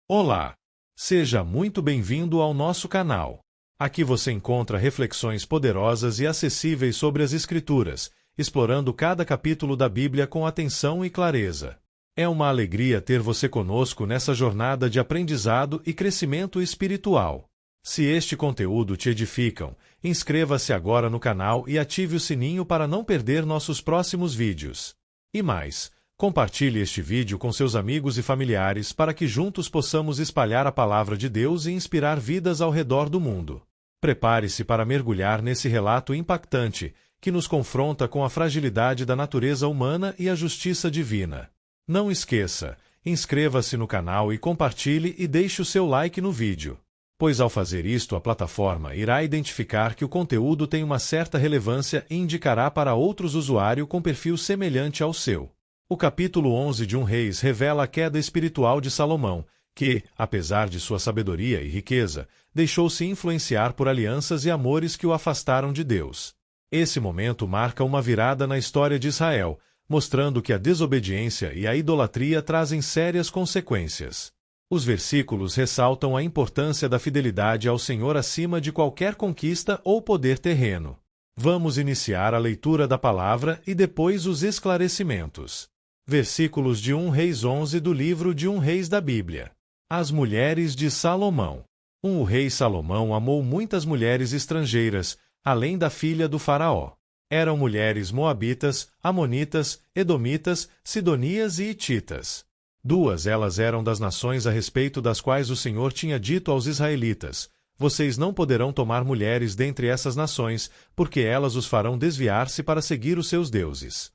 Olá! Seja muito bem-vindo ao nosso canal. Aqui você encontra reflexões poderosas e acessíveis sobre as Escrituras, explorando cada capítulo da Bíblia com atenção e clareza. É uma alegria ter você conosco nessa jornada de aprendizado e crescimento espiritual. Se este conteúdo te edificam, inscreva-se agora no canal e ative o sininho para não perder nossos próximos vídeos. E mais, compartilhe este vídeo com seus amigos e familiares para que juntos possamos espalhar a palavra de Deus e inspirar vidas ao redor do mundo. Prepare-se para mergulhar nesse relato impactante que nos confronta com a fragilidade da natureza humana e a justiça divina. Não esqueça, inscreva-se no canal e compartilhe e deixe o seu like no vídeo, pois ao fazer isto a plataforma irá identificar que o conteúdo tem uma certa relevância e indicará para outros usuários com perfil semelhante ao seu. O capítulo 11 de Reis revela a queda espiritual de Salomão, que, apesar de sua sabedoria e riqueza, deixou-se influenciar por alianças e amores que o afastaram de Deus. Esse momento marca uma virada na história de Israel, mostrando que a desobediência e a idolatria trazem sérias consequências. Os versículos ressaltam a importância da fidelidade ao Senhor acima de qualquer conquista ou poder terreno. Vamos iniciar a leitura da palavra e depois os esclarecimentos. Versículos de Reis 11 do livro de Reis da Bíblia. As mulheres de Salomão. O rei Salomão amou muitas mulheres estrangeiras, além da filha do faraó. Eram mulheres moabitas, amonitas, edomitas, sidonias e hititas. Duas elas eram das nações a respeito das quais o Senhor tinha dito aos israelitas: vocês não poderão tomar mulheres dentre essas nações, porque elas os farão desviar-se para seguir os seus deuses.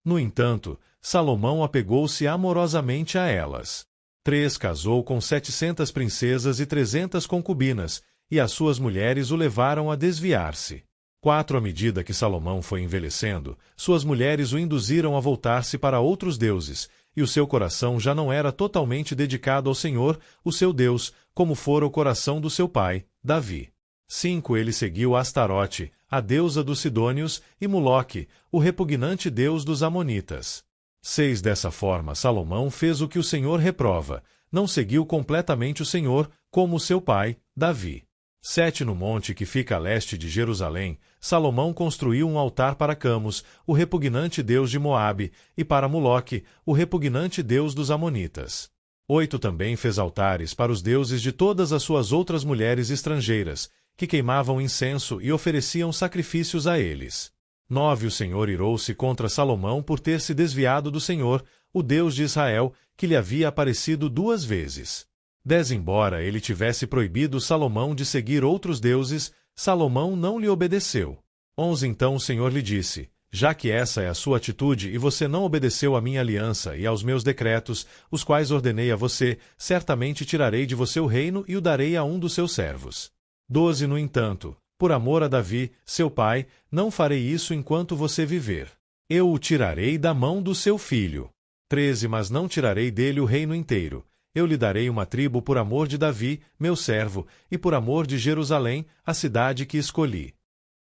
No entanto, Salomão apegou-se amorosamente a elas. 3 Casou com 700 princesas e 300 concubinas, e as suas mulheres o levaram a desviar-se. 4 À medida que Salomão foi envelhecendo, suas mulheres o induziram a voltar-se para outros deuses, e o seu coração já não era totalmente dedicado ao Senhor, o seu Deus, como fora o coração do seu pai, Davi. 5 Ele seguiu Astarote, a deusa dos Sidônios, e Moloque, o repugnante deus dos Amonitas. 6 Dessa forma Salomão fez o que o Senhor reprova, não seguiu completamente o Senhor, como seu pai, Davi. 7 No monte que fica a leste de Jerusalém, Salomão construiu um altar para Camus, o repugnante deus de Moabe, e para Moloque, o repugnante deus dos Amonitas. 8 Também fez altares para os deuses de todas as suas outras mulheres estrangeiras, que queimavam incenso e ofereciam sacrifícios a eles. 9 O Senhor irou-se contra Salomão por ter se desviado do Senhor, o Deus de Israel, que lhe havia aparecido 2 vezes. 10 Embora ele tivesse proibido Salomão de seguir outros deuses, Salomão não lhe obedeceu. 11 Então o Senhor lhe disse: já que essa é a sua atitude e você não obedeceu à minha aliança e aos meus decretos, os quais ordenei a você, certamente tirarei de você o reino e o darei a um dos seus servos. 12 No entanto, por amor a Davi, seu pai, não farei isso enquanto você viver. Eu o tirarei da mão do seu filho. 13 Mas não tirarei dele o reino inteiro. Eu lhe darei uma tribo por amor de Davi, meu servo, e por amor de Jerusalém, a cidade que escolhi.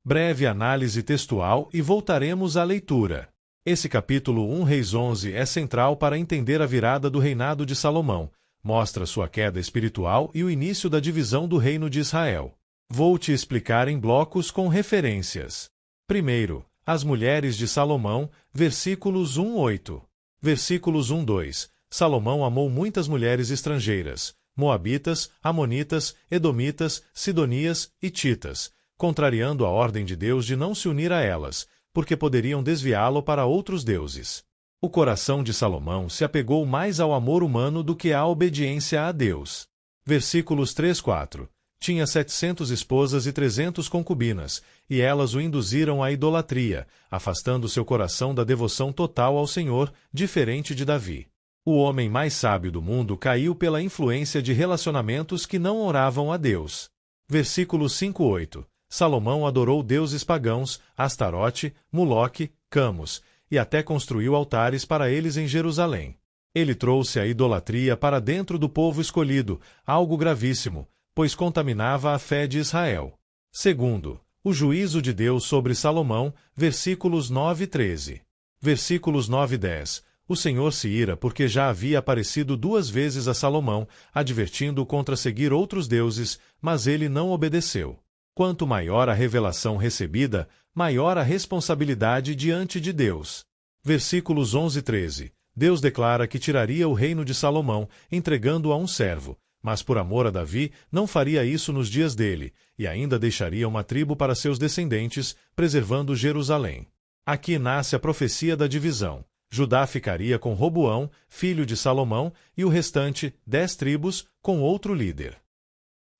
Breve análise textual e voltaremos à leitura. Esse capítulo Reis 11 é central para entender a virada do reinado de Salomão, mostra sua queda espiritual e o início da divisão do reino de Israel. Vou te explicar em blocos com referências. Primeiro, as mulheres de Salomão, versículos 1-8. Versículos 1-2. Salomão amou muitas mulheres estrangeiras, moabitas, amonitas, edomitas, sidonias e hititas, contrariando a ordem de Deus de não se unir a elas, porque poderiam desviá-lo para outros deuses. O coração de Salomão se apegou mais ao amor humano do que à obediência a Deus. Versículos 3-4. Tinha 700 esposas e 300 concubinas, e elas o induziram à idolatria, afastando seu coração da devoção total ao Senhor, diferente de Davi. O homem mais sábio do mundo caiu pela influência de relacionamentos que não oravam a Deus. Versículos 5-8. Salomão adorou deuses pagãos, Astarote, Moloque, Camus, e até construiu altares para eles em Jerusalém. Ele trouxe a idolatria para dentro do povo escolhido, algo gravíssimo, pois contaminava a fé de Israel. Segundo, o juízo de Deus sobre Salomão, versículos 9 e 13. Versículos 9 e 10. O Senhor se ira porque já havia aparecido 2 vezes a Salomão, advertindo-o contra seguir outros deuses, mas ele não obedeceu. Quanto maior a revelação recebida, maior a responsabilidade diante de Deus. Versículos 11 e 13. Deus declara que tiraria o reino de Salomão, entregando-o a um servo, mas por amor a Davi não faria isso nos dias dele, e ainda deixaria uma tribo para seus descendentes, preservando Jerusalém. Aqui nasce a profecia da divisão. Judá ficaria com Roboão, filho de Salomão, e o restante, 10 tribos, com outro líder.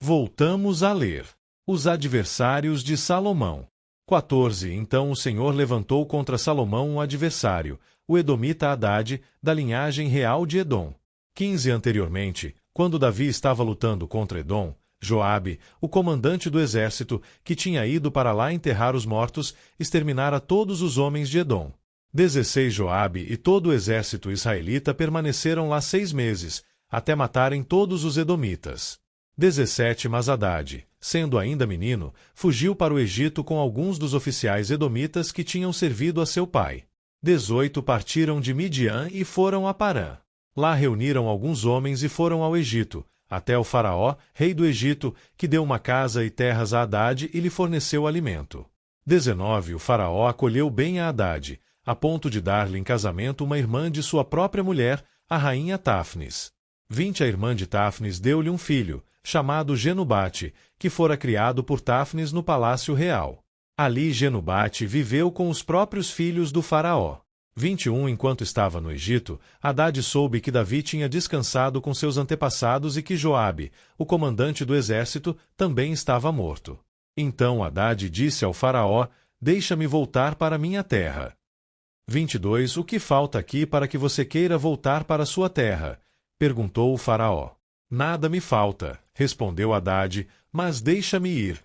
Voltamos a ler. Os adversários de Salomão. 14. Então o Senhor levantou contra Salomão um adversário, o edomita Hadade, da linhagem real de Edom. 15. Anteriormente, quando Davi estava lutando contra Edom, Joabe, o comandante do exército, que tinha ido para lá enterrar os mortos, exterminara todos os homens de Edom. 16. Joabe e todo o exército israelita permaneceram lá 6 meses, até matarem todos os edomitas. 17. Mas Hadade, sendo ainda menino, fugiu para o Egito com alguns dos oficiais edomitas que tinham servido a seu pai. 18. Partiram de Midian e foram a Parã. Lá reuniram alguns homens e foram ao Egito, até o faraó, rei do Egito, que deu uma casa e terras a Hadade e lhe forneceu alimento. 19. O faraó acolheu bem a Hadade, a ponto de dar-lhe em casamento uma irmã de sua própria mulher, a rainha Táfnis. 20. A irmã de Táfnis deu-lhe um filho, chamado Genubate, que fora criado por Táfnis no palácio real. Ali Genubate viveu com os próprios filhos do faraó. 21. Enquanto estava no Egito, Hadade soube que Davi tinha descansado com seus antepassados e que Joabe, o comandante do exército, também estava morto. Então Hadade disse ao faraó: "Deixa-me voltar para minha terra." 22. O que falta aqui para que você queira voltar para sua terra? Perguntou o faraó. Nada me falta, respondeu Hadade, mas deixa-me ir.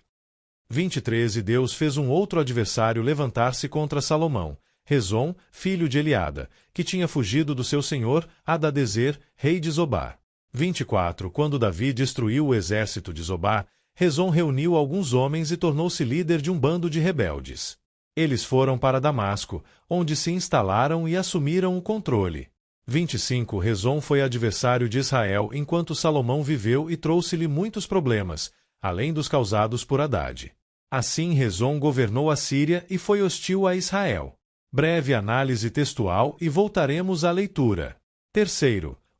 23. E Deus fez um outro adversário levantar-se contra Salomão, Rezon, filho de Eliada, que tinha fugido do seu senhor, Hadadezer, rei de Zobá. 24. Quando Davi destruiu o exército de Zobá, Rezon reuniu alguns homens e tornou-se líder de um bando de rebeldes. Eles foram para Damasco, onde se instalaram e assumiram o controle. 25. Rezon foi adversário de Israel enquanto Salomão viveu e trouxe-lhe muitos problemas, além dos causados por Hadade. Assim Rezon governou a Síria e foi hostil a Israel. Breve análise textual e voltaremos à leitura. 3.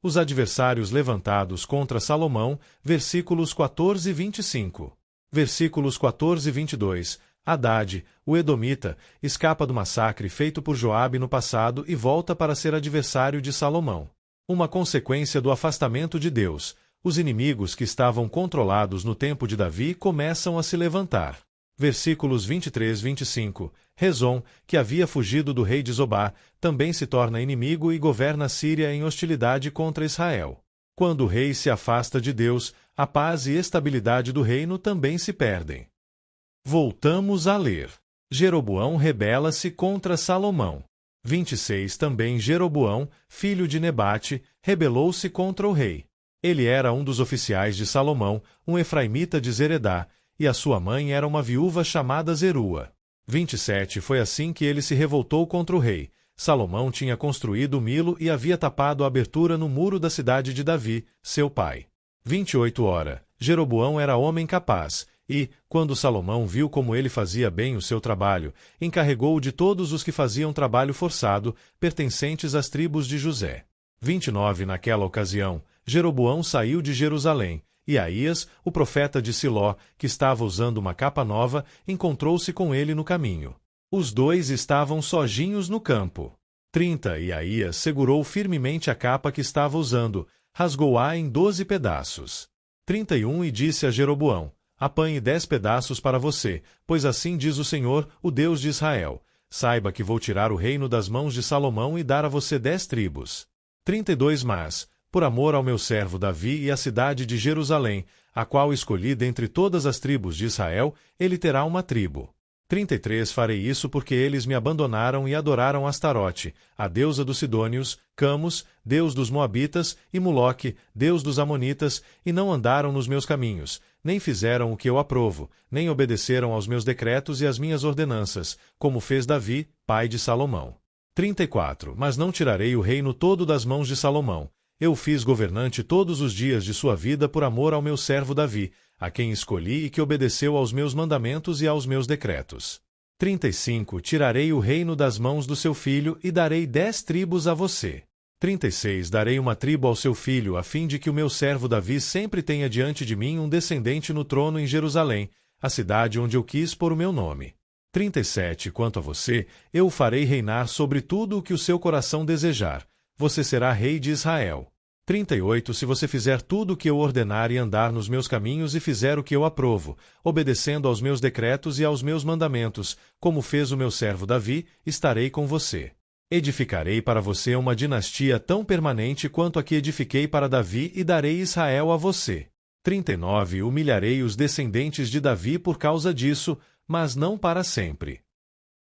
Os adversários levantados contra Salomão, versículos 14 e 25. Versículos 14 e 22. Hadade, o edomita, escapa do massacre feito por Joabe no passado e volta para ser adversário de Salomão. Uma consequência do afastamento de Deus, os inimigos que estavam controlados no tempo de Davi começam a se levantar. Versículos 23 e 25. Rezon, que havia fugido do rei de Zobá, também se torna inimigo e governa a Síria em hostilidade contra Israel. Quando o rei se afasta de Deus, a paz e estabilidade do reino também se perdem. Voltamos a ler. Jeroboão rebela-se contra Salomão. 26. Também Jeroboão, filho de Nebate, rebelou-se contra o rei. Ele era um dos oficiais de Salomão, um efraimita de Zeredá, e a sua mãe era uma viúva chamada Zerua. 27. Foi assim que ele se revoltou contra o rei. Salomão tinha construído o Milo e havia tapado a abertura no muro da cidade de Davi, seu pai. 28. Ora, Jeroboão era homem capaz, e, quando Salomão viu como ele fazia bem o seu trabalho, encarregou-o de todos os que faziam trabalho forçado, pertencentes às tribos de José. 29. Naquela ocasião, Jeroboão saiu de Jerusalém, e Aías, o profeta de Siló, que estava usando uma capa nova, encontrou-se com ele no caminho. Os dois estavam sozinhos no campo. 30. E Aías segurou firmemente a capa que estava usando, rasgou-a em 12 pedaços. 31. E disse a Jeroboão: "Apanhe 10 pedaços para você, pois assim diz o Senhor, o Deus de Israel. Saiba que vou tirar o reino das mãos de Salomão e dar a você 10 tribos. 32. Mas, por amor ao meu servo Davi e à cidade de Jerusalém, a qual escolhi dentre todas as tribos de Israel, ele terá uma tribo. 33. Farei isso porque eles me abandonaram e adoraram Astarote, a deusa dos Sidônios, Camus, deus dos Moabitas, e Moloque, deus dos Amonitas, e não andaram nos meus caminhos, nem fizeram o que eu aprovo, nem obedeceram aos meus decretos e às minhas ordenanças, como fez Davi, pai de Salomão. 34. Mas não tirarei o reino todo das mãos de Salomão. Eu o fiz governante todos os dias de sua vida por amor ao meu servo Davi, a quem escolhi e que obedeceu aos meus mandamentos e aos meus decretos. 35. Tirarei o reino das mãos do seu filho e darei 10 tribos a você. 36. Darei uma tribo ao seu filho, a fim de que o meu servo Davi sempre tenha diante de mim um descendente no trono em Jerusalém, a cidade onde eu quis pôr o meu nome. 37. Quanto a você, eu o farei reinar sobre tudo o que o seu coração desejar. Você será rei de Israel. 38. Se você fizer tudo o que eu ordenar e andar nos meus caminhos e fizer o que eu aprovo, obedecendo aos meus decretos e aos meus mandamentos, como fez o meu servo Davi, estarei com você. Edificarei para você uma dinastia tão permanente quanto a que edifiquei para Davi e darei Israel a você. 39. Humilharei os descendentes de Davi por causa disso, mas não para sempre.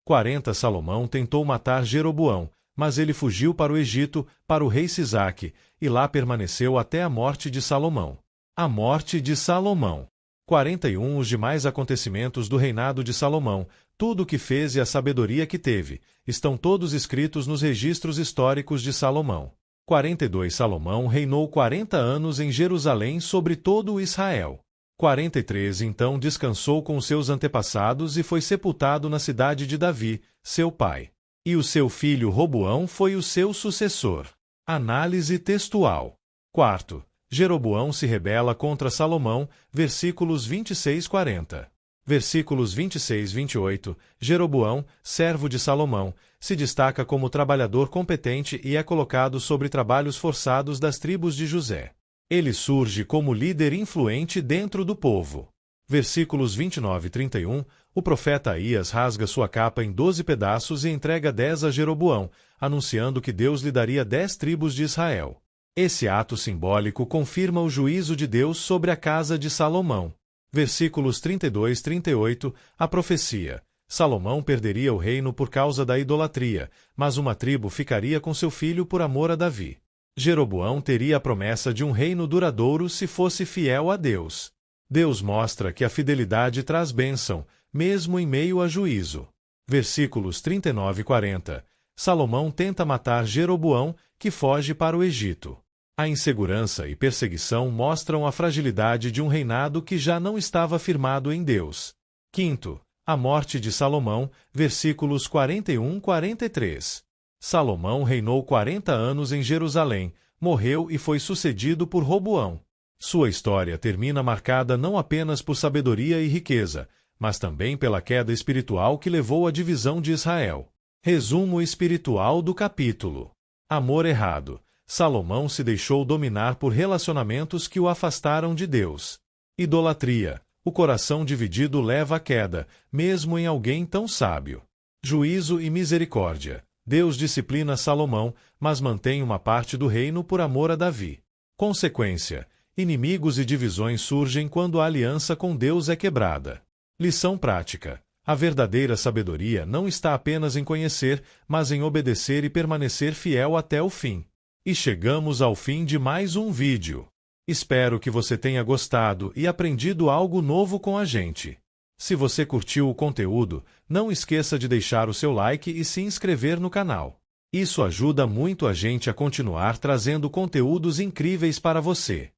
40. Salomão tentou matar Jeroboão, mas ele fugiu para o Egito, para o rei Sisaque, e lá permaneceu até a morte de Salomão. A morte de Salomão. 41. Os demais acontecimentos do reinado de Salomão, tudo o que fez e a sabedoria que teve, estão todos escritos nos registros históricos de Salomão. 42. Salomão reinou 40 anos em Jerusalém sobre todo o Israel. 43. Então descansou com os seus antepassados e foi sepultado na cidade de Davi, seu pai. E o seu filho Roboão foi o seu sucessor. Análise textual. 4. Jeroboão se rebela contra Salomão, versículos 26-40. Versículos 26-28. Jeroboão, servo de Salomão, se destaca como trabalhador competente e é colocado sobre trabalhos forçados das tribos de José. Ele surge como líder influente dentro do povo. Versículos 29-31. O profeta Aías rasga sua capa em 12 pedaços e entrega 10 a Jeroboão, anunciando que Deus lhe daria 10 tribos de Israel. Esse ato simbólico confirma o juízo de Deus sobre a casa de Salomão. Versículos 32-38. A profecia. Salomão perderia o reino por causa da idolatria, mas uma tribo ficaria com seu filho por amor a Davi. Jeroboão teria a promessa de um reino duradouro se fosse fiel a Deus. Deus mostra que a fidelidade traz bênção, mesmo em meio a juízo. Versículos 39-40. Salomão tenta matar Jeroboão, que foge para o Egito. A insegurança e perseguição mostram a fragilidade de um reinado que já não estava firmado em Deus. 5. A morte de Salomão, versículos 41-43. Salomão reinou 40 anos em Jerusalém, morreu e foi sucedido por Roboão. Sua história termina marcada não apenas por sabedoria e riqueza, mas também pela queda espiritual que levou à divisão de Israel. Resumo espiritual do capítulo. Amor errado. Salomão se deixou dominar por relacionamentos que o afastaram de Deus. Idolatria. O coração dividido leva à queda, mesmo em alguém tão sábio. Juízo e misericórdia. Deus disciplina Salomão, mas mantém uma parte do reino por amor a Davi. Consequência. Inimigos e divisões surgem quando a aliança com Deus é quebrada. Lição prática. A verdadeira sabedoria não está apenas em conhecer, mas em obedecer e permanecer fiel até o fim. E chegamos ao fim de mais um vídeo. Espero que você tenha gostado e aprendido algo novo com a gente. Se você curtiu o conteúdo, não esqueça de deixar o seu like e se inscrever no canal. Isso ajuda muito a gente a continuar trazendo conteúdos incríveis para você.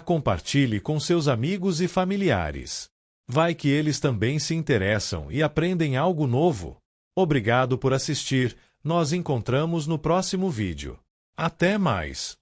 Compartilhe com seus amigos e familiares. Vai que eles também se interessam e aprendem algo novo. Obrigado por assistir. Nos encontramos no próximo vídeo. Até mais!